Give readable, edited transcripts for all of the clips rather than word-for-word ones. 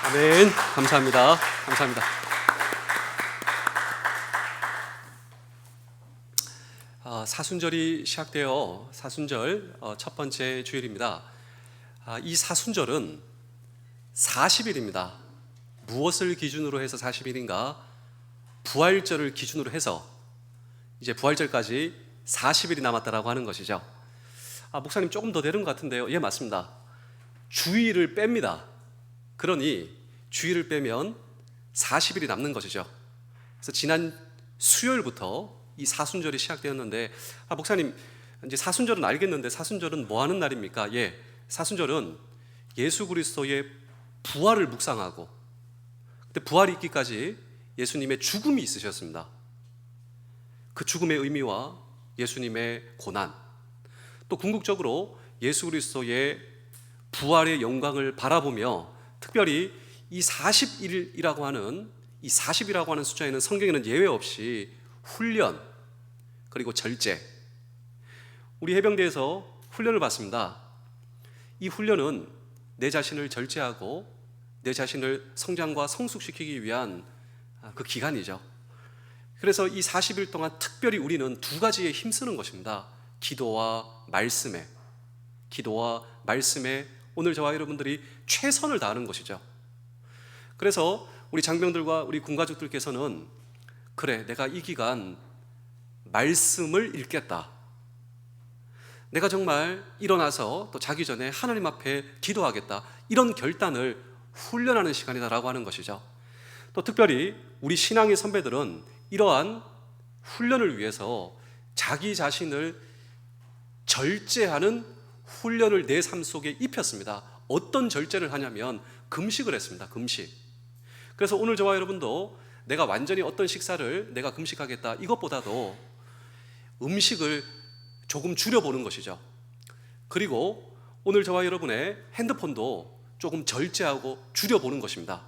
아멘. 감사합니다. 감사합니다. 사순절이 시작되어 사순절 첫 번째 주일입니다. 이 사순절은 40일입니다. 무엇을 기준으로 해서 40일인가? 부활절을 기준으로 해서 이제 부활절까지 40일이 남았다라고 하는 것이죠. 목사님 조금 더 되는 것 같은데요. 예, 맞습니다. 주일을 뺍니다. 그러니 주일을 빼면 40일이 남는 것이죠. 그래서 지난 수요일부터 이 사순절이 시작되었는데, 목사님 이제 사순절은 알겠는데 사순절은 뭐 하는 날입니까? 예, 사순절은 예수 그리스도의 부활을 묵상하고, 그때 부활이 있기까지 예수님의 죽음이 있으셨습니다. 그 죽음의 의미와 예수님의 고난, 또 궁극적으로 예수 그리스도의 부활의 영광을 바라보며, 특별히 이 40일이라고 하는 이 40이라고 하는 숫자에는 성경에는 예외 없이 훈련 그리고 절제, 우리 해병대에서 훈련을 받습니다. 이 훈련은 내 자신을 절제하고 내 자신을 성장과 성숙시키기 위한 그 기간이죠. 그래서 이 40일 동안 특별히 우리는 두 가지에 힘쓰는 것입니다. 기도와 말씀에 오늘 저와 여러분들이 최선을 다하는 것이죠. 그래서 우리 장병들과 우리 군가족들께서는, 그래, 내가 이 기간 말씀을 읽겠다, 내가 정말 일어나서 또 자기 전에 하나님 앞에 기도하겠다, 이런 결단을 훈련하는 시간이다라고 하는 것이죠. 또 특별히 우리 신앙의 선배들은 이러한 훈련을 위해서 자기 자신을 절제하는 훈련을 내 삶 속에 입혔습니다. 어떤 절제를 하냐면 금식을 했습니다. 금식. 그래서 오늘 저와 여러분도 내가 완전히 어떤 식사를 내가 금식하겠다, 이것보다도 음식을 조금 줄여보는 것이죠. 그리고 오늘 저와 여러분의 핸드폰도 조금 절제하고 줄여보는 것입니다.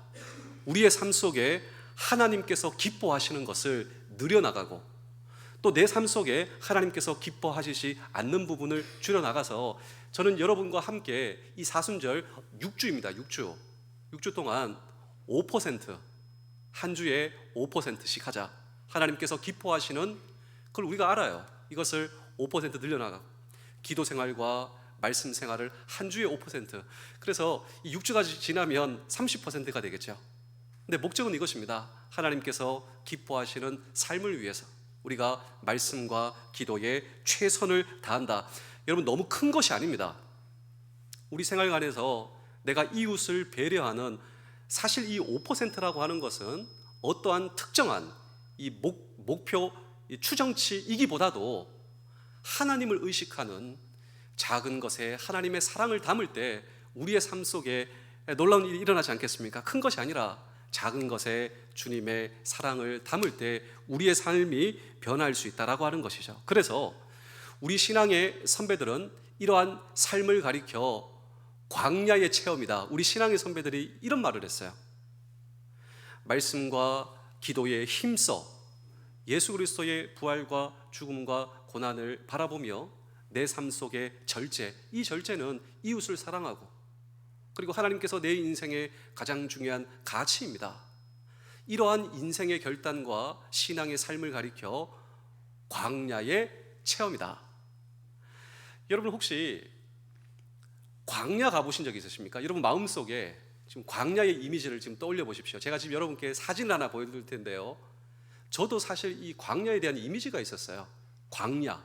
우리의 삶 속에 하나님께서 기뻐하시는 것을 늘려나가고, 또 내 삶 속에 하나님께서 기뻐하시지 않는 부분을 줄여나가서, 저는 여러분과 함께 이 사순절 6주입니다. 6주 동안 5%, 한 주에 5%씩 하자. 하나님께서 기뻐하시는 그걸 우리가 알아요. 이것을 5% 늘려나가고, 기도 생활과 말씀 생활을 한 주에 5%, 그래서 이 6주가 지나면 30%가 되겠죠. 근데 목적은 이것입니다. 하나님께서 기뻐하시는 삶을 위해서 우리가 말씀과 기도에 최선을 다한다. 여러분, 너무 큰 것이 아닙니다. 우리 생활관에서 내가 이웃을 배려하는, 사실 이 5%라고 하는 것은 어떠한 특정한 이 목표, 이 추정치이기보다도 하나님을 의식하는 작은 것에 하나님의 사랑을 담을 때 우리의 삶 속에 놀라운 일이 일어나지 않겠습니까? 큰 것이 아니라 작은 것에 주님의 사랑을 담을 때 우리의 삶이 변할 수 있다라고 하는 것이죠. 그래서 우리 신앙의 선배들은 이러한 삶을 가리켜 광야의 체험이다. 우리 신앙의 선배들이 이런 말을 했어요. 말씀과 기도에 힘써 예수 그리스도의 부활과 죽음과 고난을 바라보며 내 삶 속의 절제, 이 절제는 이웃을 사랑하고, 그리고 하나님께서 내 인생의 가장 중요한 가치입니다. 이러한 인생의 결단과 신앙의 삶을 가리켜 광야의 체험이다. 여러분, 혹시 광야 가보신 적 있으십니까? 여러분 마음속에 지금 광야의 이미지를 지금 떠올려 보십시오. 제가 지금 여러분께 사진을 하나 보여드릴 텐데요, 저도 사실 이 광야에 대한 이미지가 있었어요. 광야.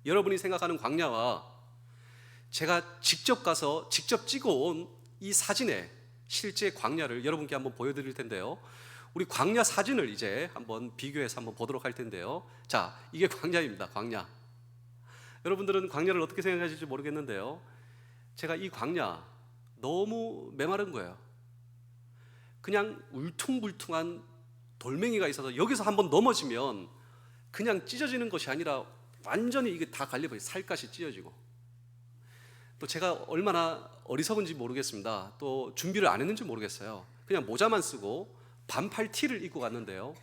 여러분이 생각하는 광야와 제가 직접 가서 직접 찍어온 이 사진의 실제 광야를 여러분께 한번 보여드릴 텐데요, 우리 광야 사진을 이제 한번 비교해서 한번 보도록 할 텐데요. 자, 이게 광야입니다. 광야. 여러분들은 광야를 어떻게 생각하실지 모르겠는데요, 제가 이 광야 너무 메마른 거예요. 그냥 울퉁불퉁한 돌멩이가 있어서 여기서 한번 넘어지면 그냥 찢어지는 것이 아니라 완전히 이게 다 갈려버려요. 살갗이 찢어지고. 또 제가 얼마나 어리석은지 모르겠습니다. 또 준비를 안 했는지 모르겠어요. 그냥 모자만 쓰고 반팔 티를 입고 갔는데요,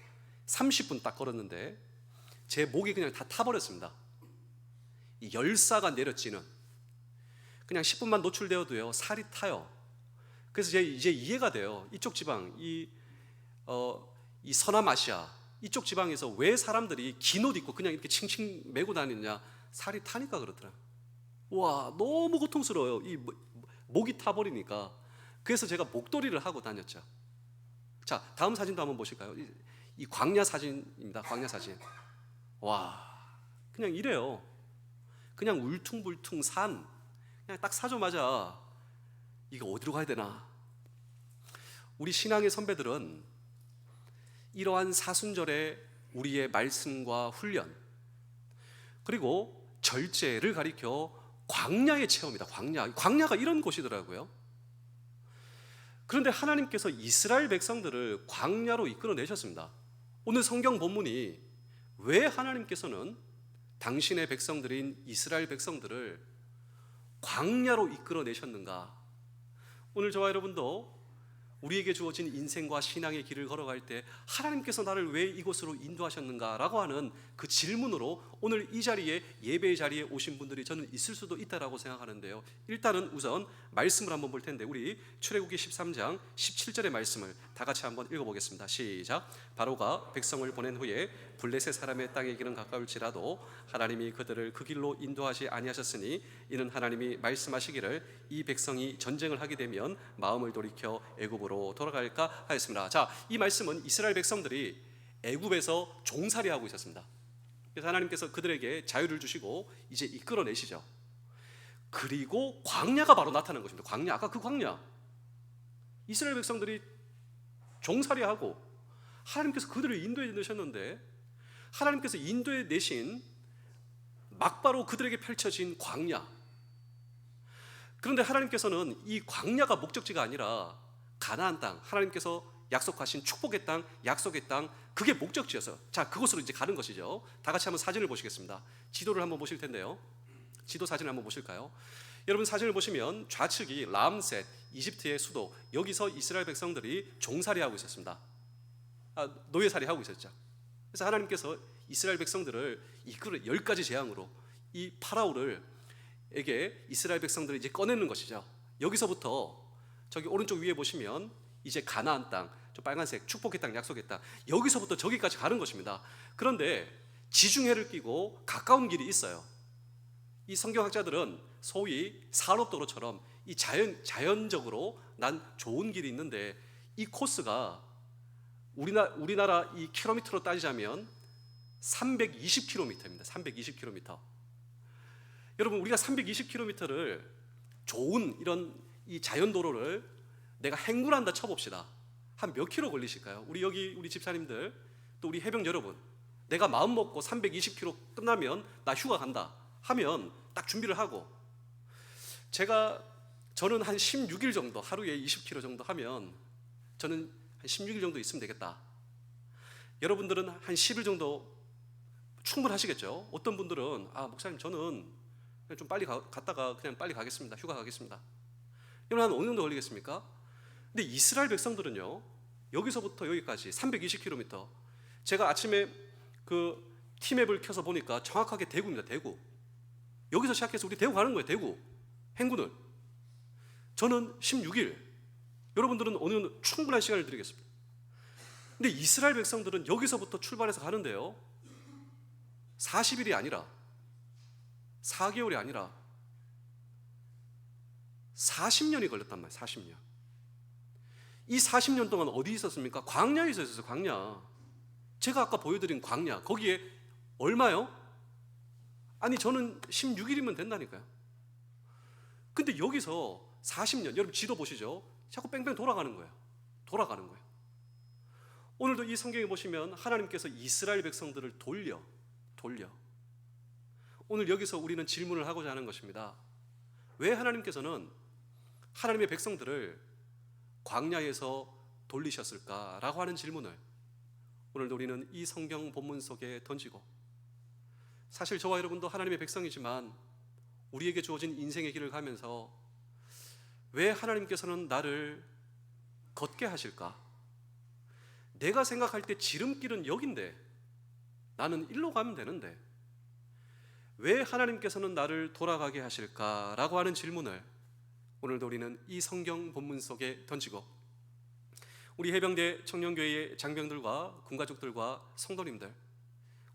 30분 딱 걸었는데 제 목이 그냥 다 타버렸습니다. 이 열사가 내려지는, 그냥 10분만 노출되어도요 살이 타요. 그래서 제 이제 이해가 돼요. 이쪽 지방, 이 서남아시아 이쪽 지방에서 왜 사람들이 긴 옷 입고 그냥 이렇게 칭칭 메고 다니느냐? 살이 타니까 그렇더라. 와, 너무 고통스러워요. 목이 타버리니까. 그래서 제가 목도리를 하고 다녔죠. 자, 다음 사진도 한번 보실까요? 이 광야 사진입니다. 광야 사진. 와, 그냥 이래요. 그냥 울퉁불퉁 산. 그냥 딱 사자마자 이거 어디로 가야 되나? 우리 신앙의 선배들은 이러한 사순절에 우리의 말씀과 훈련, 그리고 절제를 가리켜 광야의 체험이다. 광야가 이런 곳이더라고요. 그런데 하나님께서 이스라엘 백성들을 광야로 이끌어내셨습니다. 오늘 성경 본문이 왜 하나님께서는 당신의 백성들인 이스라엘 백성들을 광야로 이끌어내셨는가? 오늘 저와 여러분도 우리에게 주어진 인생과 신앙의 길을 걸어갈 때 하나님께서 나를 왜 이곳으로 인도하셨는가라고 하는 그 질문으로 오늘 이 자리에, 예배의 자리에 오신 분들이 저는 있을 수도 있다라고 생각하는데요. 일단은 우선 말씀을 한번 볼 텐데 우리 출애굽기 13장 17절의 말씀을 다 같이 한번 읽어보겠습니다. 시작. 바로가 백성을 보낸 후에 블레셋 사람의 땅에 길은 가까울지라도 하나님이 그들을 그 길로 인도하지 아니하셨으니 이는 하나님이 말씀하시기를 이 백성이 전쟁을 하게 되면 마음을 돌이켜 애굽으로 돌아갈까 하였습니다. 자, 이 말씀은 이스라엘 백성들이 애굽에서 종살이하고 있었습니다. 그래서 하나님께서 그들에게 자유를 주시고 이제 이끌어내시죠. 그리고 광야가 바로 나타난 것입니다. 광야, 아까 그 광야. 이스라엘 백성들이 종살이하고 하나님께서 그들을 인도해 내셨는데 하나님께서 인도해 내신 막바로 그들에게 펼쳐진 광야. 그런데 하나님께서는 이 광야가 목적지가 아니라 가나안 땅, 하나님께서 약속하신 축복의 땅, 약속의 땅, 그게 목적지여서 자, 그곳으로 이제 가는 것이죠. 다 같이 한번 사진을 보시겠습니다. 지도를 한번 보실 텐데요. 지도 사진을 한번 보실까요? 여러분 사진을 보시면 좌측이 람셋, 이집트의 수도, 여기서 이스라엘 백성들이 종살이하고 있었습니다. 노예살이하고 있었죠. 그래서 하나님께서 이스라엘 백성들을 이끌어 10가지 재앙으로 이 파라오에게 이스라엘 백성들을 이제 꺼내는 것이죠. 여기서부터 저기 오른쪽 위에 보시면 이제 가나안 땅, 저 빨간색 축복의 땅, 약속의 땅, 여기서부터 저기까지 가는 것입니다. 그런데 지중해를 끼고 가까운 길이 있어요. 이 성경학자들은 소위 산업도로처럼 이 자연적으로 난 좋은 길이 있는데 이 코스가 우리나라 이 킬로미터로 따지자면 320km입니다. 320km. 여러분 우리가 320km를 좋은 이런 이 자연도로를 내가 행군한다 쳐봅시다. 한 몇 킬로 걸리실까요? 우리 집사님들 또 우리 해병 여러분, 내가 마음 먹고 320km 끝나면 나 휴가 간다 하면 딱 준비를 하고 저는 한 16일 정도 하루에 20km 정도 하면 저는 한 16일 정도 있으면 되겠다. 여러분들은 한 10일 정도 충분하시겠죠? 어떤 분들은 목사님 저는 그냥 좀 빨리 갔다가 그냥 빨리 가겠습니다. 휴가 가겠습니다. 여러분 한 어느 정도 걸리겠습니까? 근데 이스라엘 백성들은요, 여기서부터 여기까지 320km. 제가 아침에 그 티맵을 켜서 보니까 정확하게 대구입니다. 대구. 여기서 시작해서 우리 대구 가는 거예요. 대구 행군을. 저는 16일. 여러분들은 어느 정도 충분한 시간을 드리겠습니다. 근데 이스라엘 백성들은 여기서부터 출발해서 가는데요, 40일이 아니라 4개월이 아니라 40년이 걸렸단 말이에요. 40년. 이 40년 동안 어디 있었습니까? 광야에 있었어요. 광야. 제가 아까 보여드린 광야. 거기에 얼마요? 아니 저는 16일이면 된다니까요. 근데 여기서 40년, 여러분 지도 보시죠. 자꾸 뺑뺑 돌아가는 거예요. 돌아가는 거예요. 오늘도 이 성경에 보시면 하나님께서 이스라엘 백성들을 돌려 오늘 여기서 우리는 질문을 하고자 하는 것입니다. 왜 하나님께서는 하나님의 백성들을 광야에서 돌리셨을까라고 하는 질문을 오늘도 우리는 이 성경 본문 속에 던지고, 사실 저와 여러분도 하나님의 백성이지만 우리에게 주어진 인생의 길을 가면서 왜 하나님께서는 나를 걷게 하실까? 내가 생각할 때 지름길은 여긴데 나는 일로 가면 되는데 왜 하나님께서는 나를 돌아가게 하실까라고 하는 질문을 오늘도 우리는 이 성경 본문 속에 던지고 우리 해병대 청년교회의 장병들과 군가족들과 성도님들,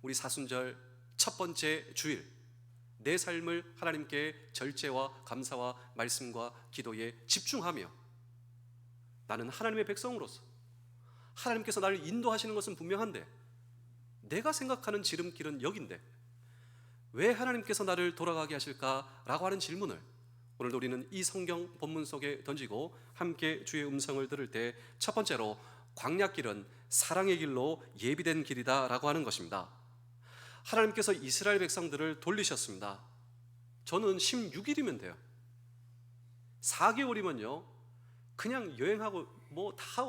우리 사순절 첫 번째 주일 내 삶을 하나님께 절제와 감사와 말씀과 기도에 집중하며 나는 하나님의 백성으로서 하나님께서 나를 인도하시는 것은 분명한데 내가 생각하는 지름길은 여긴데 왜 하나님께서 나를 돌아가게 하실까라고 하는 질문을 오늘도 우리는 이 성경 본문 속에 던지고 함께 주의 음성을 들을 때 첫 번째로 광야길은 사랑의 길로 예비된 길이다 라고 하는 것입니다. 하나님께서 이스라엘 백성들을 돌리셨습니다. 저는 16일이면 돼요. 4개월이면요 그냥 여행하고 뭐 다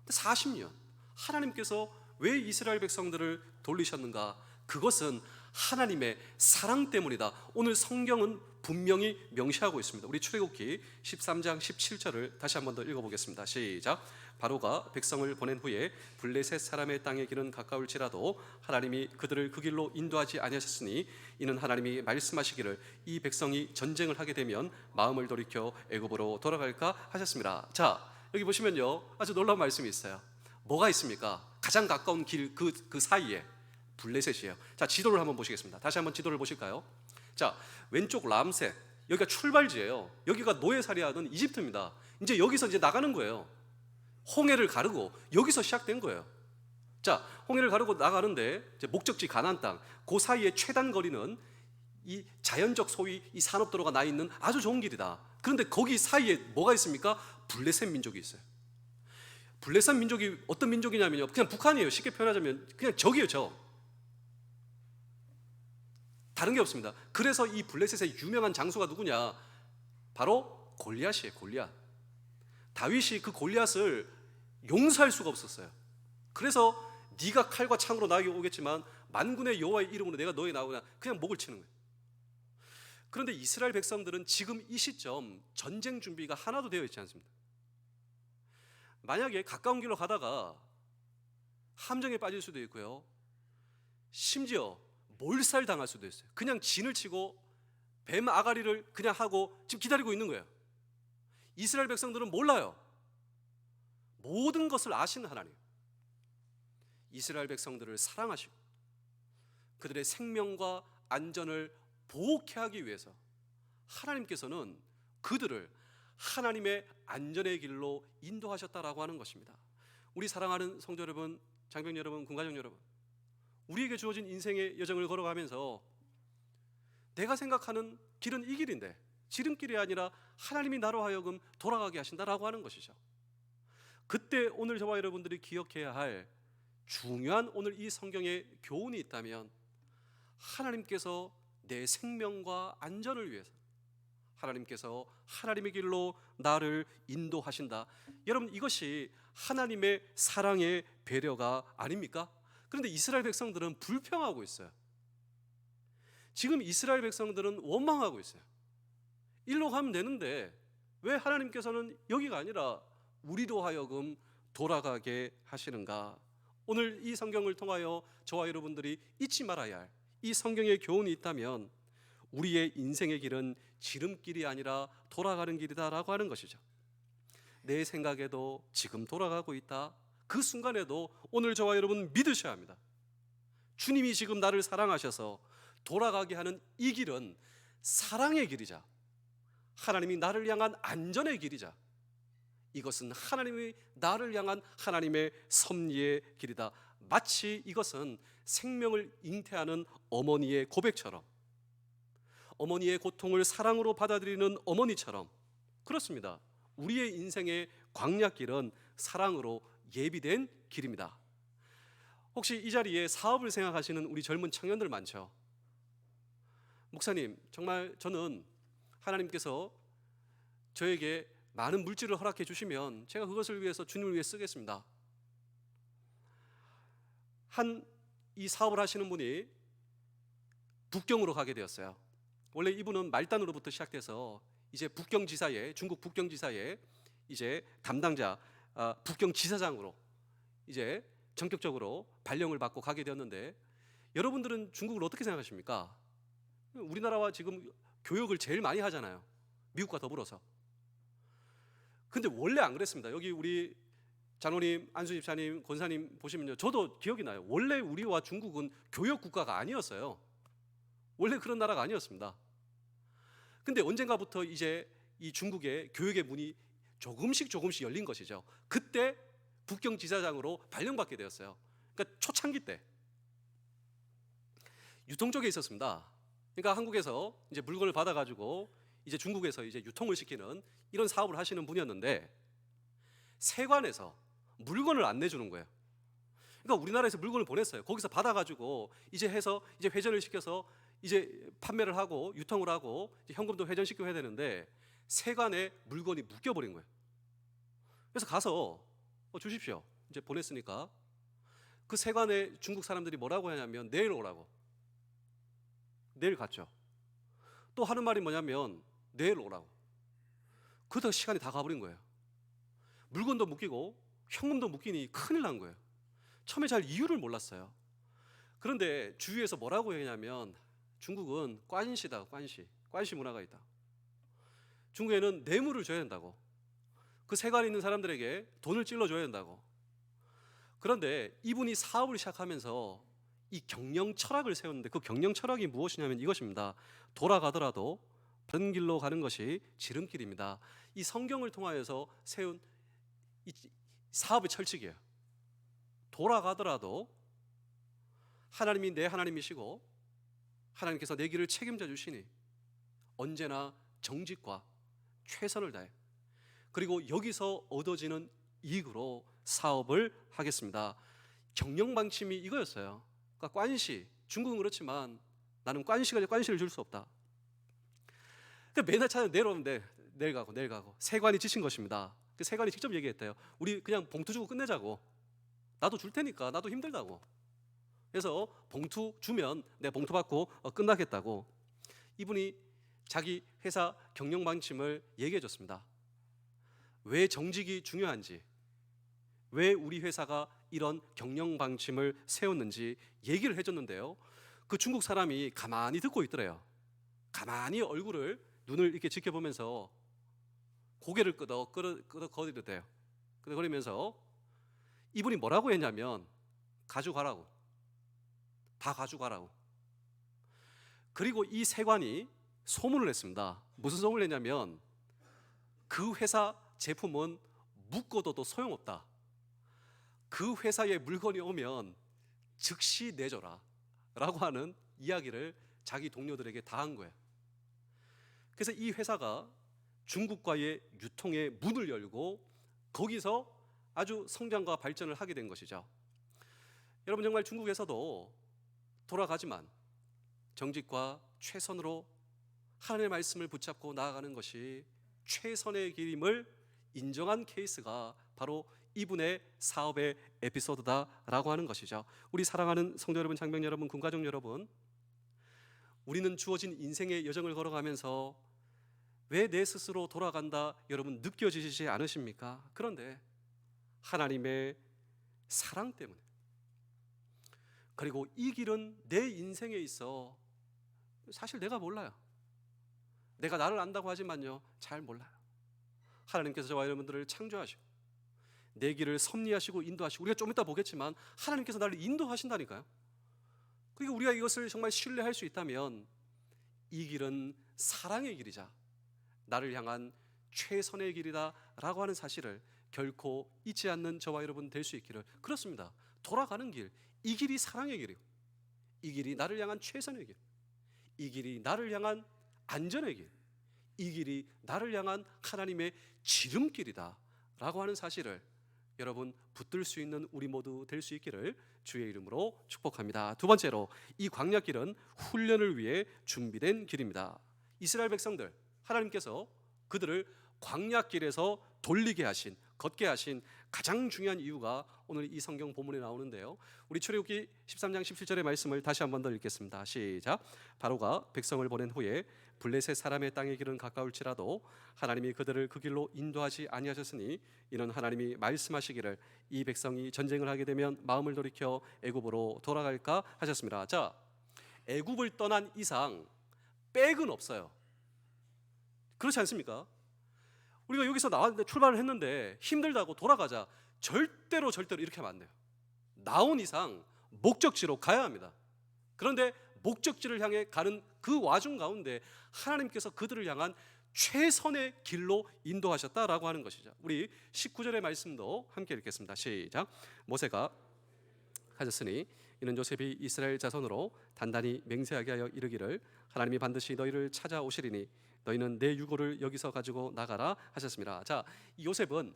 40년 하나님께서 왜 이스라엘 백성들을 돌리셨는가? 그것은 하나님의 사랑 때문이다. 오늘 성경은 분명히 명시하고 있습니다. 우리 출애굽기 13장 17절을 다시 한 번 더 읽어보겠습니다. 시작. 바로가 백성을 보낸 후에 블레셋 사람의 땅의 길은 가까울지라도 하나님이 그들을 그 길로 인도하지 아니하셨으니 이는 하나님이 말씀하시기를 이 백성이 전쟁을 하게 되면 마음을 돌이켜 애굽으로 돌아갈까 하셨습니다. 자, 여기 보시면요 아주 놀라운 말씀이 있어요. 뭐가 있습니까? 가장 가까운 길 그 사이에 블레셋이에요. 자, 지도를 한번 보시겠습니다. 다시 한번 지도를 보실까요? 자, 왼쪽 람셋, 여기가 출발지예요. 여기가 노예살이하던 이집트입니다. 이제 여기서 이제 나가는 거예요. 홍해를 가르고 여기서 시작된 거예요. 자, 홍해를 가르고 나가는데 이제 목적지 가나안 땅, 그 사이에 최단 거리는 이 자연적 소위 이 산업도로가 나 있는 아주 좋은 길이다. 그런데 거기 사이에 뭐가 있습니까? 블레셋 민족이 있어요. 블레셋 민족이 어떤 민족이냐면요 그냥 북한이에요. 쉽게 표현하자면 그냥 적이에요. 적. 다른 게 없습니다. 그래서 이 블레셋의 유명한 장수가 누구냐? 바로 골리앗이에요. 골리앗. 다윗이 그 골리앗을 용서할 수가 없었어요. 그래서 네가 칼과 창으로 나에게 오겠지만 만군의 여호와의 이름으로 내가 너에 나오냐 그냥 목을 치는 거예요. 그런데 이스라엘 백성들은 지금 이 시점 전쟁 준비가 하나도 되어 있지 않습니다. 만약에 가까운 길로 가다가 함정에 빠질 수도 있고요 심지어 몰살 당할 수도 있어요. 그냥 진을 치고 뱀 아가리를 그냥 하고 지금 기다리고 있는 거예요. 이스라엘 백성들은 몰라요. 모든 것을 아시는 하나님, 이스라엘 백성들을 사랑하시고 그들의 생명과 안전을 보호케 하기 위해서 하나님께서는 그들을 하나님의 안전의 길로 인도하셨다라고 하는 것입니다. 우리 사랑하는 성도 여러분, 장병 여러분, 군가족 여러분, 우리에게 주어진 인생의 여정을 걸어가면서 내가 생각하는 길은 이 길인데 지름길이 아니라 하나님이 나로 하여금 돌아가게 하신다라고 하는 것이죠. 그때 오늘 저와 여러분들이 기억해야 할 중요한 오늘 이 성경의 교훈이 있다면 하나님께서 내 생명과 안전을 위해서 하나님께서 하나님의 길로 나를 인도하신다. 여러분 이것이 하나님의 사랑의 배려가 아닙니까? 그런데 이스라엘 백성들은 불평하고 있어요. 지금 이스라엘 백성들은 원망하고 있어요. 일로 가면 되는데 왜 하나님께서는 여기가 아니라 우리로 하여금 돌아가게 하시는가? 오늘 이 성경을 통하여 저와 여러분들이 잊지 말아야 할 이 성경의 교훈이 있다면 우리의 인생의 길은 지름길이 아니라 돌아가는 길이다라고 하는 것이죠. 내 생각에도 지금 돌아가고 있다. 그 순간에도 오늘 저와 여러분 믿으셔야 합니다. 주님이 지금 나를 사랑하셔서 돌아가게 하는 이 길은 사랑의 길이자 하나님이 나를 향한 안전의 길이자 이것은 하나님이 나를 향한 하나님의 섭리의 길이다. 마치 이것은 생명을 잉태하는 어머니의 고백처럼 어머니의 고통을 사랑으로 받아들이는 어머니처럼 그렇습니다. 우리의 인생의 광야길은 사랑으로 예비된 길입니다. 혹시 이 자리에 사업을 생각하시는 우리 젊은 청년들 많죠? 목사님, 정말 저는 하나님께서 저에게 많은 물질을 허락해 주시면 제가 그것을 위해서 주님을 위해 쓰겠습니다. 이 사업을 하시는 분이 북경으로 가게 되었어요. 원래 이분은 말단으로부터 시작돼서 이제 북경지사에 중국 북경지사에 이제 담당자 북경지사장으로 이제 전격적으로 발령을 받고 가게 되었는데 여러분들은 중국을 어떻게 생각하십니까? 우리나라와 지금 교역을 제일 많이 하잖아요. 미국과 더불어서. 근데 원래 안 그랬습니다. 여기 우리 장로님, 안수 집사님, 권사님 보시면요, 저도 기억이 나요. 원래 우리와 중국은 교역 국가가 아니었어요. 원래 그런 나라가 아니었습니다. 근데 언젠가부터 이제 이 중국의 교역의 문이 조금씩 열린 것이죠. 그때 북경 지사장으로 발령받게 되었어요. 그러니까 초창기 때 유통 쪽에 있었습니다. 그러니까 한국에서 이제 물건을 받아가지고 이제 중국에서 이제 유통을 시키는 이런 사업을 하시는 분이었는데, 세관에서 물건을 안 내주는 거예요. 그러니까 우리나라에서 물건을 보냈어요. 거기서 받아가지고 이제 해서 이제 회전을 시켜서 이제 판매를 하고 유통을 하고 이제 현금도 회전시키고 해야 되는데, 세관에 물건이 묶여버린 거예요. 그래서 가서 주십시오. 이제 보냈으니까. 그 세관에 중국 사람들이 뭐라고 하냐면 내일 오라고. 내일 갔죠. 또 하는 말이 뭐냐면 내일 오라고. 그러다가 시간이 다 가버린 거예요. 물건도 묶이고 현금도 묶이니 큰일 난 거예요. 처음에 잘 이유를 몰랐어요. 그런데 주위에서 뭐라고 했냐면 중국은 관시다, 관시 문화가 있다. 중국에는 뇌물을 줘야 된다고. 그 세관에 있는 사람들에게 돈을 찔러줘야 된다고. 그런데 이분이 사업을 시작하면서 이 경영 철학을 세웠는데, 그 경영 철학이 무엇이냐면 이것입니다. 돌아가더라도 바른 길로 가는 것이 지름길입니다. 이 성경을 통하여서 세운 이 사업의 철칙이에요. 돌아가더라도 하나님이 내 하나님이시고 하나님께서 내 길을 책임져 주시니 언제나 정직과 최선을 다해, 그리고 여기서 얻어지는 이익으로 사업을 하겠습니다. 경영 방침이 이거였어요. 그러니까 관시, 중국은 그렇지만 나는 관시를 줄 수 없다. 그러니까 맨날 찾아 내려오는데 내일 가고 세관이 지친 것입니다. 그 세관이 직접 얘기했대요. 우리 그냥 봉투 주고 끝내자고. 나도 줄 테니까, 나도 힘들다고. 그래서 봉투 주면 내 봉투 받고 끝나겠다고. 이분이 자기 회사 경영 방침을 얘기해 줬습니다. 왜 정직이 중요한지, 왜 우리 회사가 이런 경영 방침을 세웠는지 얘기를 해줬는데요, 그 중국 사람이 가만히 듣고 있더래요. 가만히 눈을 이렇게 지켜보면서 고개를 끄덕거리대요. 그러면서 이분이 뭐라고 했냐면 가져가라고, 다 가져가라고. 그리고 이 세관이 소문을 냈습니다. 무슨 소문을 냈냐면 그 회사 제품은 묶어둬도 소용없다. 그 회사에 물건이 오면 즉시 내줘라 라고 하는 이야기를 자기 동료들에게 다 한 거예요. 그래서 이 회사가 중국과의 유통의 문을 열고 거기서 아주 성장과 발전을 하게 된 것이죠. 여러분, 정말 중국에서도 돌아가지만 정직과 최선으로 하나님의 말씀을 붙잡고 나아가는 것이 최선의 길임을 인정한 케이스가 바로 이분의 사업의 에피소드다라고 하는 것이죠. 우리 사랑하는 성도 여러분, 장병 여러분, 군가족 여러분, 우리는 주어진 인생의 여정을 걸어가면서 왜 내 스스로 돌아간다 여러분 느껴지시지 않으십니까? 그런데 하나님의 사랑 때문에, 그리고 이 길은 내 인생에 있어 사실 내가 몰라요. 내가 나를 안다고 하지만요, 잘 몰라요. 하나님께서 저와 여러분들을 창조하시고 내 길을 섭리하시고 인도하시고, 우리가 좀 이따 보겠지만 하나님께서 나를 인도하신다니까요. 그러니까 우리가 이것을 정말 신뢰할 수 있다면 이 길은 사랑의 길이자 나를 향한 최선의 길이다 라고 하는 사실을 결코 잊지 않는 저와 여러분 될 수 있기를. 그렇습니다. 돌아가는 길, 이 길이 사랑의 길이고, 이 길이 나를 향한 최선의 길, 이 길이 나를 향한 안전의 길, 이 길이 나를 향한 하나님의 지름길이다 라고 하는 사실을 여러분 붙들 수 있는 우리 모두 될 수 있기를 주의 이름으로 축복합니다. 두 번째로, 이 광야길은 훈련을 위해 준비된 길입니다. 이스라엘 백성들, 하나님께서 그들을 광야길에서 걷게 하신 가장 중요한 이유가 오늘 이 성경 본문에 나오는데요, 우리 출애굽기 13장 17절의 말씀을 다시 한 번 더 읽겠습니다. 시작. 바로가 백성을 보낸 후에 블레셋 사람의 땅의 길은 가까울지라도 하나님이 그들을 그 길로 인도하지 아니하셨으니 이는 하나님이 말씀하시기를 이 백성이 전쟁을 하게 되면 마음을 돌이켜 애굽으로 돌아갈까 하셨습니다. 자, 애굽을 떠난 이상 백은 없어요. 그렇지 않습니까? 우리가 여기서 나왔는데 출발을 했는데 힘들다고 돌아가자. 절대로 이렇게 하면 안 돼요. 나온 이상 목적지로 가야 합니다. 그런데 목적지를 향해 가는 그 와중 가운데 하나님께서 그들을 향한 최선의 길로 인도하셨다라고 하는 것이죠. 우리 19절의 말씀도 함께 읽겠습니다. 시작. 모세가 하셨으니 이는 요셉이 이스라엘 자손으로 단단히 맹세하게 하여 이르기를 하나님이 반드시 너희를 찾아오시리니 너희는 내 유고를 여기서 가지고 나가라 하셨습니다. 자, 이 요셉은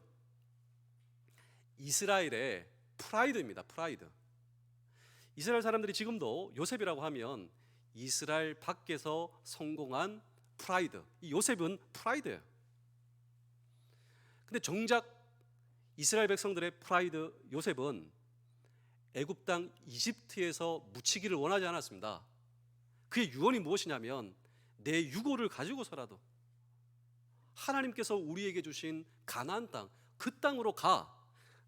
이스라엘의 프라이드입니다. 프라이드. 이스라엘 사람들이 지금도 요셉이라고 하면 이스라엘 밖에서 성공한 프라이드. 이 요셉은 프라이드예요. 근데 정작 이스라엘 백성들의 프라이드 요셉은 애굽 땅 이집트에서 묻히기를 원하지 않았습니다. 그의 유언이 무엇이냐면 내 유고를 가지고서라도 하나님께서 우리에게 주신 가나안 땅, 그 땅으로 가,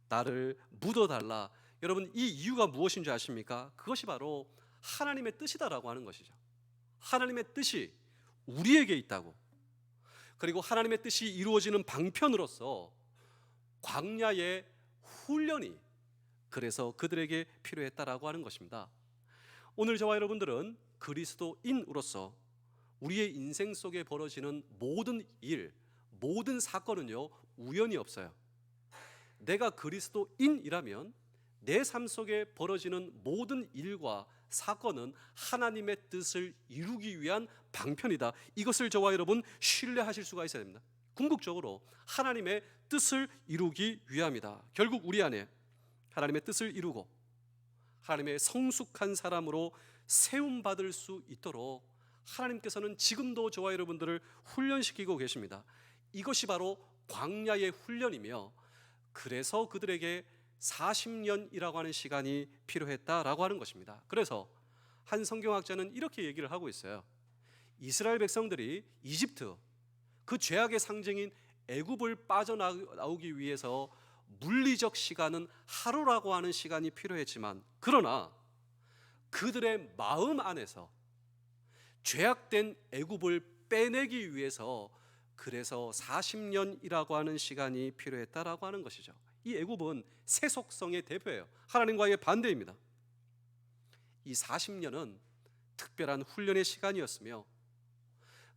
나를 묻어달라. 여러분, 이 이유가 무엇인지 아십니까? 그것이 바로 하나님의 뜻이다라고 하는 것이죠. 하나님의 뜻이 우리에게 있다고. 그리고 하나님의 뜻이 이루어지는 방편으로서 광야의 훈련이 그래서 그들에게 필요했다라고 하는 것입니다. 오늘 저와 여러분들은 그리스도인으로서 우리의 인생 속에 벌어지는 모든 일, 모든 사건은요, 우연이 없어요. 내가 그리스도인이라면 내 삶 속에 벌어지는 모든 일과 사건은 하나님의 뜻을 이루기 위한 방편이다. 이것을 저와 여러분 신뢰하실 수가 있어야 됩니다. 궁극적으로 하나님의 뜻을 이루기 위함이다. 결국 우리 안에 하나님의 뜻을 이루고 하나님의 성숙한 사람으로 세움받을 수 있도록 하나님께서는 지금도 저와 여러분들을 훈련시키고 계십니다. 이것이 바로 광야의 훈련이며 그래서 그들에게 40년이라고 하는 시간이 필요했다라고 하는 것입니다. 그래서 한 성경학자는 이렇게 얘기를 하고 있어요. 이스라엘 백성들이 이집트, 그 죄악의 상징인 애굽을 빠져나오기 위해서 물리적 시간은 하루라고 하는 시간이 필요했지만, 그러나 그들의 마음 안에서 죄악된 애굽을 빼내기 위해서 그래서 40년이라고 하는 시간이 필요했다라고 하는 것이죠. 이 애굽은 세속성의 대표예요. 하나님과의 반대입니다. 이 40년은 특별한 훈련의 시간이었으며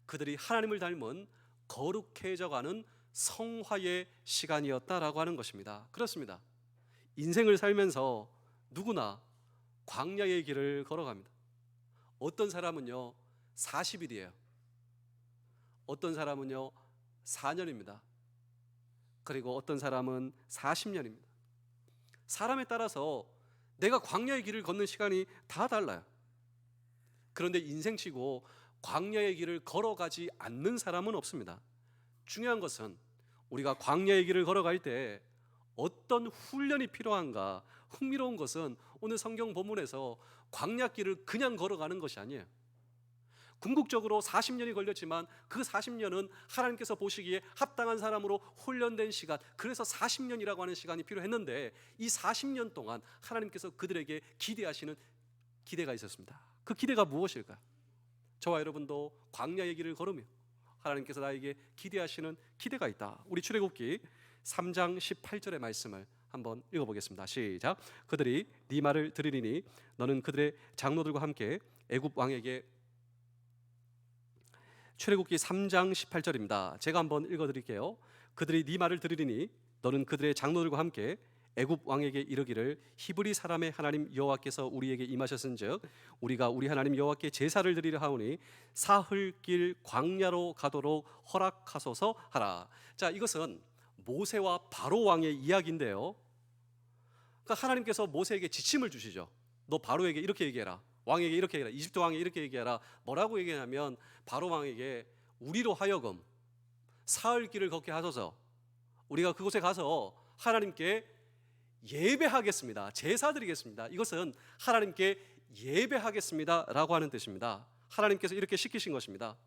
그들이 하나님을 닮은 거룩해져가는 성화의 시간이었다라고 하는 것입니다. 그렇습니다. 인생을 살면서 누구나 광야의 길을 걸어갑니다. 어떤 사람은요 40일이에요. 어떤 사람은요 4년입니다. 그리고 어떤 사람은 40년입니다. 사람에 따라서 내가 광야의 길을 걷는 시간이 다 달라요. 그런데 인생치고 광야의 길을 걸어가지 않는 사람은 없습니다. 중요한 것은 우리가 광야의 길을 걸어갈 때 어떤 훈련이 필요한가. 흥미로운 것은 오늘 성경 본문에서 광야길을 그냥 걸어가는 것이 아니에요. 궁극적으로 40년이 걸렸지만 그 40년은 하나님께서 보시기에 합당한 사람으로 훈련된 시간, 그래서 40년이라고 하는 시간이 필요했는데 이 40년 동안 하나님께서 그들에게 기대하시는 기대가 있었습니다. 그 기대가 무엇일까요? 저와 여러분도 광야의 길을 걸으며 하나님께서 나에게 기대하시는 기대가 있다. 우리 출애굽기 3장 18절의 말씀을 한번 읽어보겠습니다. 시작. 그들이 네 말을 들으리니 너는 그들의 장로들과 함께 애굽 왕에게, 출애굽기 3장 18절입니다. 제가 한번 읽어드릴게요. 그들이 네 말을 들으리니 너는 그들의 장로들과 함께 애굽 왕에게 이르기를 히브리 사람의 하나님 여호와께서 우리에게 임하셨은즉 우리가 우리 하나님 여호와께 제사를 드리려 하오니 사흘길 광야로 가도록 허락하소서 하라. 자, 이것은 모세와 바로 왕의 이야기인데요. 그러니까 하나님께서 모세에게 지침을 주시죠. 너 바로에게 이렇게 얘기해라. 왕에게 이렇게 얘기해라. 이집트 왕에게 이렇게 얘기해라. 뭐라고 얘기하냐면 바로 왕에게 우리로 하여금 사흘길을 걷게 하소서. 우리가 그곳에 가서 하나님께 예배하겠습니다. 제사 드리겠습니다. 이것은 하나님께 예배하겠습니다 라고 하는 뜻입니다. 하나님께서 이렇게 시키신 것입니다.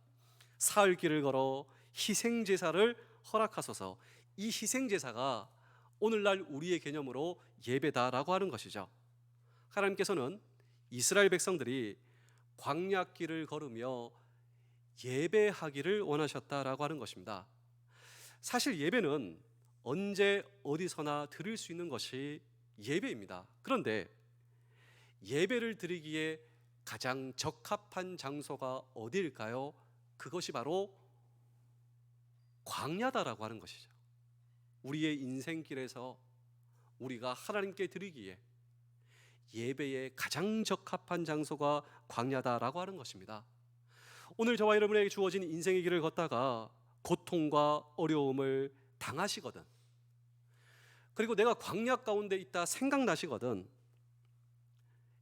사흘길을 걸어 희생제사를 허락하소서. 이 희생제사가 오늘날 우리의 개념으로 예배다라고 하는 것이죠. 하나님께서는 이스라엘 백성들이 광야길을 걸으며 예배하기를 원하셨다라고 하는 것입니다. 사실 예배는 언제 어디서나 드릴 수 있는 것이 예배입니다. 그런데 예배를 드리기에 가장 적합한 장소가 어디일까요? 그것이 바로 광야다라고 하는 것이죠. 우리의 인생길에서 우리가 하나님께 드리기에 예배에 가장 적합한 장소가 광야다라고 하는 것입니다. 오늘 저와 여러분에게 주어진 인생의 길을 걷다가 고통과 어려움을 당하시거든, 그리고 내가 광야 가운데 있다 생각나시거든,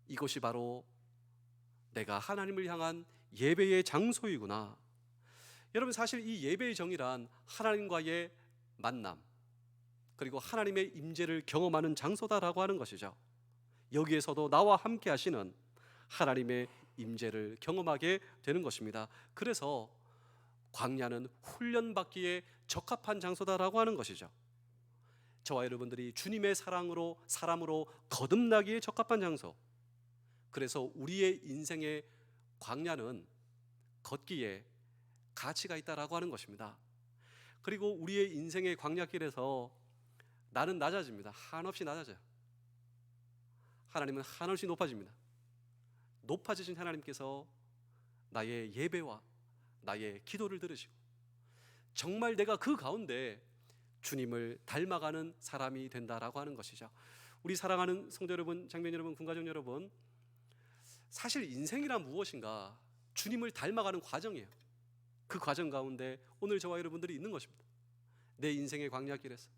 이것이 바로 내가 하나님을 향한 예배의 장소이구나. 여러분, 사실 이 예배의 정의란 하나님과의 만남, 그리고 하나님의 임재를 경험하는 장소다라고 하는 것이죠. 여기에서도 나와 함께 하시는 하나님의 임재를 경험하게 되는 것입니다. 그래서 광야는 훈련받기에 적합한 장소다라고 하는 것이죠. 저와 여러분들이 주님의 사람으로 거듭나기에 적합한 장소. 그래서 우리의 인생의 광야는 걷기에 가치가 있다라고 하는 것입니다. 그리고 우리의 인생의 광야길에서 나는 낮아집니다. 한없이 낮아져요. 하나님은 한없이 높아집니다. 높아지신 하나님께서 나의 예배와 나의 기도를 들으시고 정말 내가 그 가운데 주님을 닮아가는 사람이 된다라고 하는 것이죠. 우리 사랑하는 성도 여러분, 장면 여러분, 군가족 여러분, 사실 인생이란 무엇인가? 주님을 닮아가는 과정이에요. 그 과정 가운데 오늘 저와 여러분들이 있는 것입니다. 내 인생의 광야길에서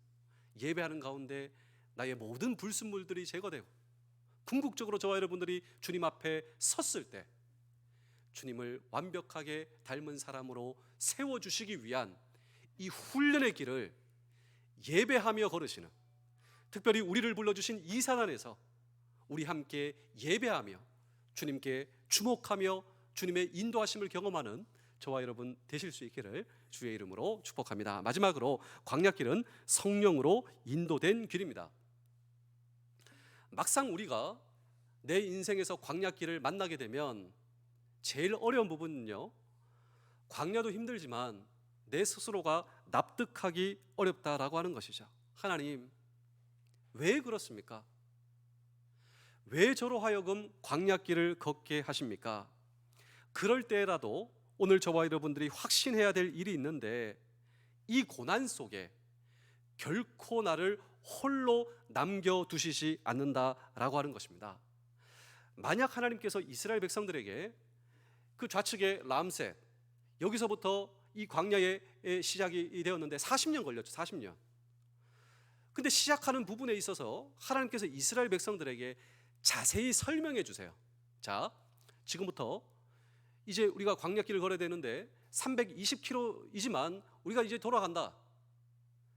예배하는 가운데 나의 모든 불순물들이 제거되고 궁극적으로 저와 여러분들이 주님 앞에 섰을 때 주님을 완벽하게 닮은 사람으로 세워주시기 위한 이 훈련의 길을 예배하며 걸으시는, 특별히 우리를 불러주신 이 산안에서 우리 함께 예배하며 주님께 주목하며 주님의 인도하심을 경험하는 저와 여러분 되실 수 있기를 주의 이름으로 축복합니다. 마지막으로 광야길은 성령으로 인도된 길입니다. 막상 우리가 내 인생에서 광야길을 만나게 되면 제일 어려운 부분은요, 광야도 힘들지만 내 스스로가 납득하기 어렵다라고 하는 것이죠. 하나님, 왜 그렇습니까? 왜 저로 하여금 광야길을 걷게 하십니까? 그럴 때라도 오늘 저와 여러분들이 확신해야 될 일이 있는데, 이 고난 속에 결코 나를 홀로 남겨두시지 않는다라고 하는 것입니다. 만약 하나님께서 이스라엘 백성들에게 그 좌측에 람셋, 여기서부터 이 광야의 시작이 되었는데 40년 걸렸죠. 40년. 근데 시작하는 부분에 있어서 하나님께서 이스라엘 백성들에게 자세히 설명해 주세요. 자, 지금부터 이제 우리가 광야길을 걸어야 되는데 320km이지만 우리가 이제 돌아간다.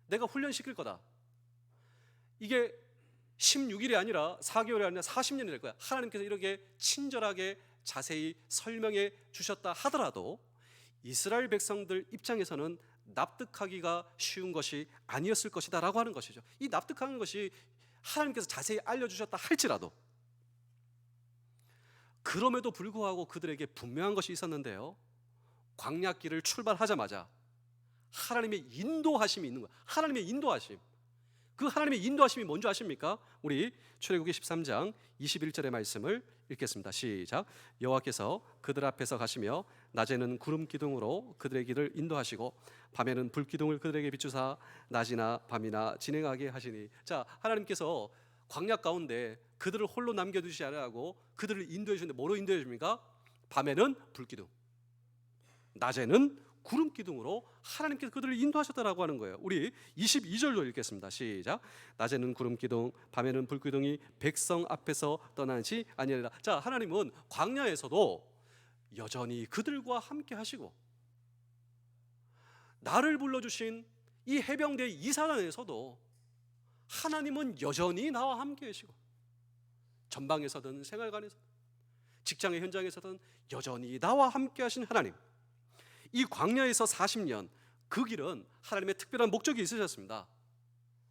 내가 훈련시킬 거다. 이게 16일이 아니라 4개월이 아니라 40년이 될 거야. 하나님께서 이렇게 친절하게 자세히 설명해 주셨다 하더라도 이스라엘 백성들 입장에서는 납득하기가 쉬운 것이 아니었을 것이다 라고 하는 것이죠. 이 납득하는 것이 하나님께서 자세히 알려주셨다 할지라도, 그럼에도 불구하고 그들에게 분명한 것이 있었는데요, 광야길을 출발하자마자 하나님의 인도하심이 있는 거예요. 하나님의 인도하심. 그 하나님의 인도하심이 뭔지 아십니까? 우리 출애굽기 13장 21절의 말씀을 읽겠습니다. 시작. 여호와께서 그들 앞에서 가시며 낮에는 구름 기둥으로 그들의 길을 인도하시고 밤에는 불 기둥을 그들에게 비추사 낮이나 밤이나 진행하게 하시니. 자, 하나님께서 광야 가운데 그들을 홀로 남겨두시지 않으라고 그들을 인도해 주는데 뭐로 인도해 줍니까? 밤에는 불 기둥, 낮에는 구름 기둥으로 하나님께서 그들을 인도하셨다라고 하는 거예요. 우리 22절로 읽겠습니다. 시작. 낮에는 구름 기둥, 밤에는 불 기둥이 백성 앞에서 떠나지 아니하리라. 자, 하나님은 광야에서도 여전히 그들과 함께 하시고, 나를 불러주신 이 해병대 이사단에서도 하나님은 여전히 나와 함께 계시고, 전방에서든 생활관에서든 직장의 현장에서든 여전히 나와 함께 하신 하나님. 이 광야에서 40년, 그 길은 하나님의 특별한 목적이 있으셨습니다.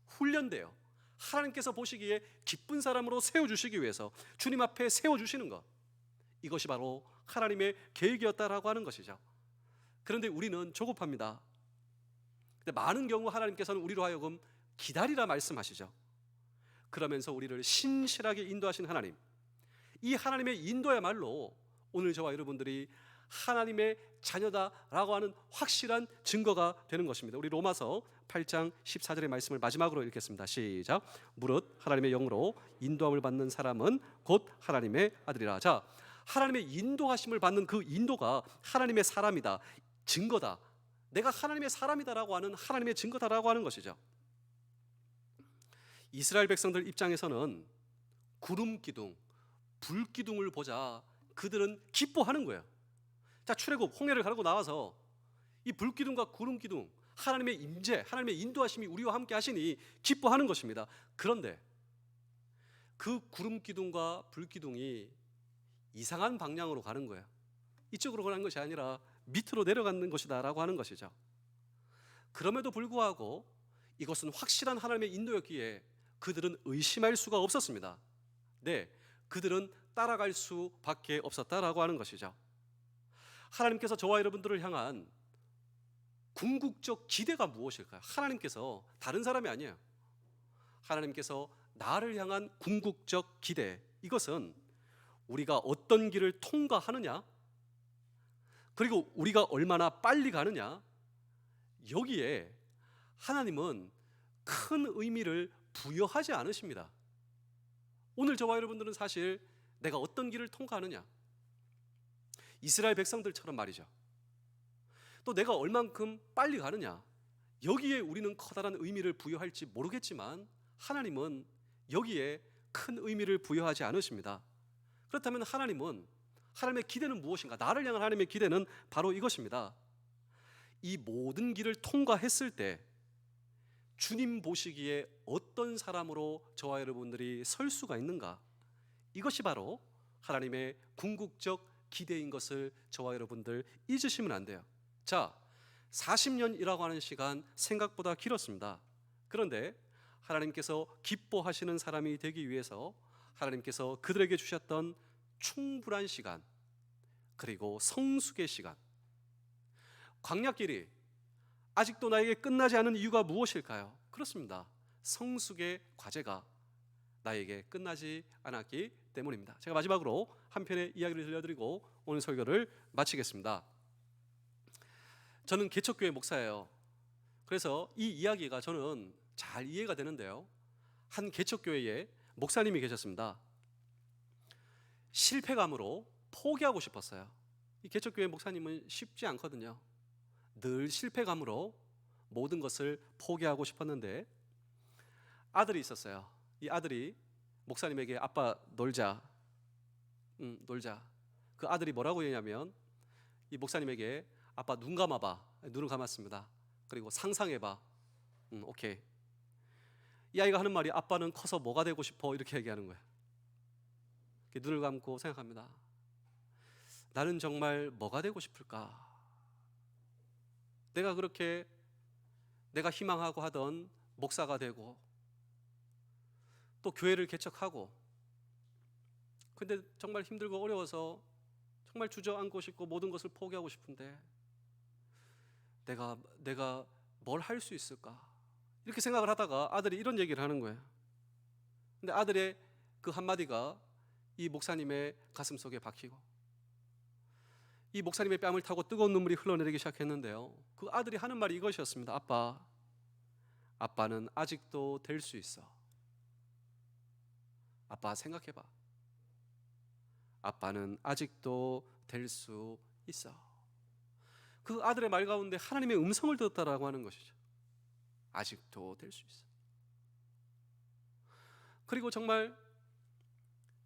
훈련돼요. 하나님께서 보시기에 기쁜 사람으로 세워주시기 위해서 주님 앞에 세워주시는 것, 이것이 바로 하나님의 계획이었다라고 하는 것이죠. 그런데 우리는 조급합니다. 근데 많은 경우 하나님께서는 우리로 하여금 기다리라 말씀하시죠. 그러면서 우리를 신실하게 인도하신 하나님, 이 하나님의 인도야말로 오늘 저와 여러분들이 하나님의 자녀다라고 하는 확실한 증거가 되는 것입니다. 우리 로마서 8장 14절의 말씀을 마지막으로 읽겠습니다. 시작. 무릇 하나님의 영으로 인도함을 받는 사람은 곧 하나님의 아들이라. 자, 하나님의 인도하심을 받는 그 인도가 하나님의 사람이다, 증거다, 내가 하나님의 사람이다라고 하는 하나님의 증거다라고 하는 것이죠. 이스라엘 백성들 입장에서는 구름 기둥, 불 기둥을 보자 그들은 기뻐하는 거예요. 자, 출애굽 홍해를 가르고 나와서 이 불 기둥과 구름 기둥, 하나님의 임재, 하나님의 인도하심이 우리와 함께 하시니 기뻐하는 것입니다. 그런데 그 구름 기둥과 불 기둥이 이상한 방향으로 가는 거예요. 이쪽으로 가는 것이 아니라 밑으로 내려가는 것이다라고 하는 것이죠. 그럼에도 불구하고 이것은 확실한 하나님의 인도였기에 그들은 의심할 수가 없었습니다. 네, 그들은 따라갈 수밖에 없었다라고 하는 것이죠. 하나님께서 저와 여러분들을 향한 궁극적 기대가 무엇일까요? 하나님께서 다른 사람이 아니에요. 하나님께서 나를 향한 궁극적 기대, 이것은 우리가 어떤 길을 통과하느냐, 그리고 우리가 얼마나 빨리 가느냐, 여기에 하나님은 큰 의미를 부여하지 않으십니다. 오늘 저와 여러분들은 사실 내가 어떤 길을 통과하느냐, 이스라엘 백성들처럼 말이죠. 또 내가 얼만큼 빨리 가느냐, 여기에 우리는 커다란 의미를 부여할지 모르겠지만 하나님은 여기에 큰 의미를 부여하지 않으십니다. 그렇다면 하나님의 기대는 무엇인가? 나를 향한 하나님의 기대는 바로 이것입니다. 이 모든 길을 통과했을 때 주님 보시기에 어떤 사람으로 저와 여러분들이 설 수가 있는가? 이것이 바로 하나님의 궁극적 기대인 것을 저와 여러분들 잊으시면 안 돼요. 자, 40년이라고 하는 시간 생각보다 길었습니다. 그런데 하나님께서 기뻐하시는 사람이 되기 위해서 하나님께서 그들에게 주셨던 충분한 시간, 그리고 성숙의 시간, 광야길이 아직도 나에게 끝나지 않은 이유가 무엇일까요? 그렇습니다. 성숙의 과제가 나에게 끝나지 않았기 때문입니다. 제가 마지막으로 한 편의 이야기를 들려드리고 오늘 설교를 마치겠습니다. 저는 개척교회 목사예요. 그래서 이 이야기가 저는 잘 이해가 되는데요. 한 개척교회에 목사님이 계셨습니다. 실패감으로 포기하고 싶었어요. 이 개척교회 목사님은 쉽지 않거든요. 늘 실패감으로 모든 것을 포기하고 싶었는데 아들이 있었어요. 이 아들이 목사님에게 아빠 놀자, 놀자. 그 아들이 뭐라고 했냐면 이 목사님에게 아빠 눈 감아봐. 눈을 감았습니다. 그리고 상상해봐. 오케이. 이 아이가 하는 말이 아빠는 커서 뭐가 되고 싶어? 이렇게 얘기하는 거예요. 눈을 감고 생각합니다. 나는 정말 뭐가 되고 싶을까? 내가 그렇게 내가 희망하고 하던 목사가 되고 또 교회를 개척하고, 근데 정말 힘들고 어려워서 정말 주저앉고 싶고 모든 것을 포기하고 싶은데 내가 뭘 할 수 있을까? 이렇게 생각을 하다가 아들이 이런 얘기를 하는 거예요. 근데 아들의 그 한마디가 이 목사님의 가슴 속에 박히고 이 목사님의 뺨을 타고 뜨거운 눈물이 흘러내리기 시작했는데요. 그 아들이 하는 말이 이것이었습니다. 아빠는 아직도 될 수 있어. 아빠 생각해봐. 아빠는 아직도 될 수 있어. 그 아들의 말 가운데 하나님의 음성을 들었다라고 하는 것이죠. 아직도 될 수 있어. 그리고 정말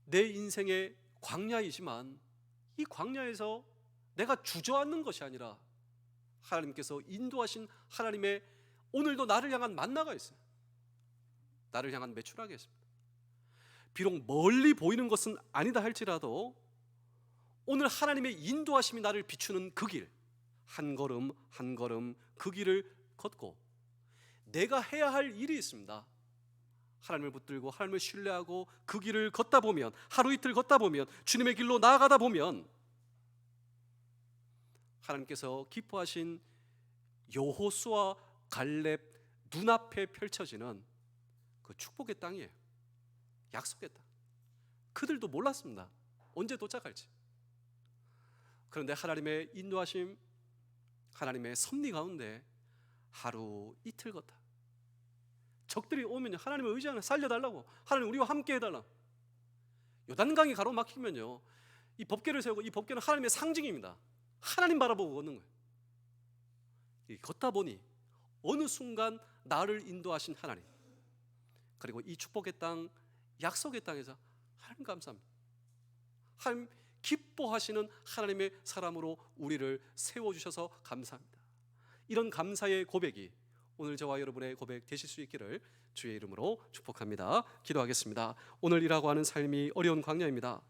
내 인생의 광야이지만 이 광야에서 내가 주저앉는 것이 아니라 하나님께서 인도하신 하나님의 오늘도 나를 향한 만나가 있어요. 나를 향한 메추라기 있습니다. 비록 멀리 보이는 것은 아니다 할지라도 오늘 하나님의 인도하심이 나를 비추는 그 길, 한 걸음 한 걸음 그 길을 걷고 내가 해야 할 일이 있습니다. 하나님을 붙들고 하나님을 신뢰하고 그 길을 걷다 보면, 하루 이틀 걷다 보면, 주님의 길로 나아가다 보면 하나님께서 기뻐하신 여호수아 갈렙 눈앞에 펼쳐지는 그 축복의 땅이에요. 약속의 땅. 그들도 몰랐습니다. 언제 도착할지. 그런데 하나님의 인도하심, 하나님의 섭리 가운데 하루 이틀 걷다. 적들이 오면요, 하나님을 의지하는, 살려달라고, 하나님 우리와 함께 해달라. 요단강이 가로막히면요, 이 법궤를 세우고, 이 법궤는 하나님의 상징입니다. 하나님 바라보고 걷는 거예요. 이 걷다 보니 어느 순간 나를 인도하신 하나님, 그리고 이 축복의 땅, 약속의 땅에서 하나님 감사합니다. 하나님 기뻐하시는 하나님의 사람으로 우리를 세워주셔서 감사합니다. 이런 감사의 고백이 오늘 저와 여러분의 고백 되실 수 있기를 주의 이름으로 축복합니다. 기도하겠습니다. 오늘 일하고 하는 삶이 어려운 광야입니다.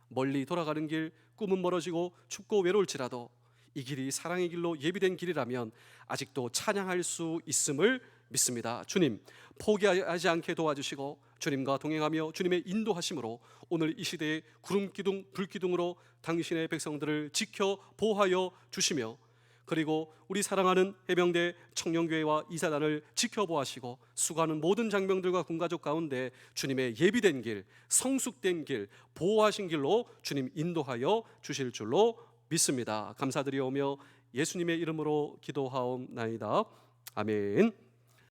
멀리 돌아가는 길, 꿈은 멀어지고 춥고 외로울지라도 이 길이 사랑의 길로 예비된 길이라면 아직도 찬양할 수 있음을 믿습니다. 주님, 포기하지 않게 도와주시고 주님과 동행하며 주님의 인도하심으로 오늘 이 시대의 구름기둥, 불기둥으로 당신의 백성들을 지켜 보호하여 주시며, 그리고 우리 사랑하는 해병대 청년교회와 이사단을 지켜보시고 수고하는 모든 장병들과 군가족 가운데 주님의 예비된 길, 성숙된 길, 보호하신 길로 주님 인도하여 주실 줄로 믿습니다. 감사드리오며 예수님의 이름으로 기도하옵나이다. 아멘.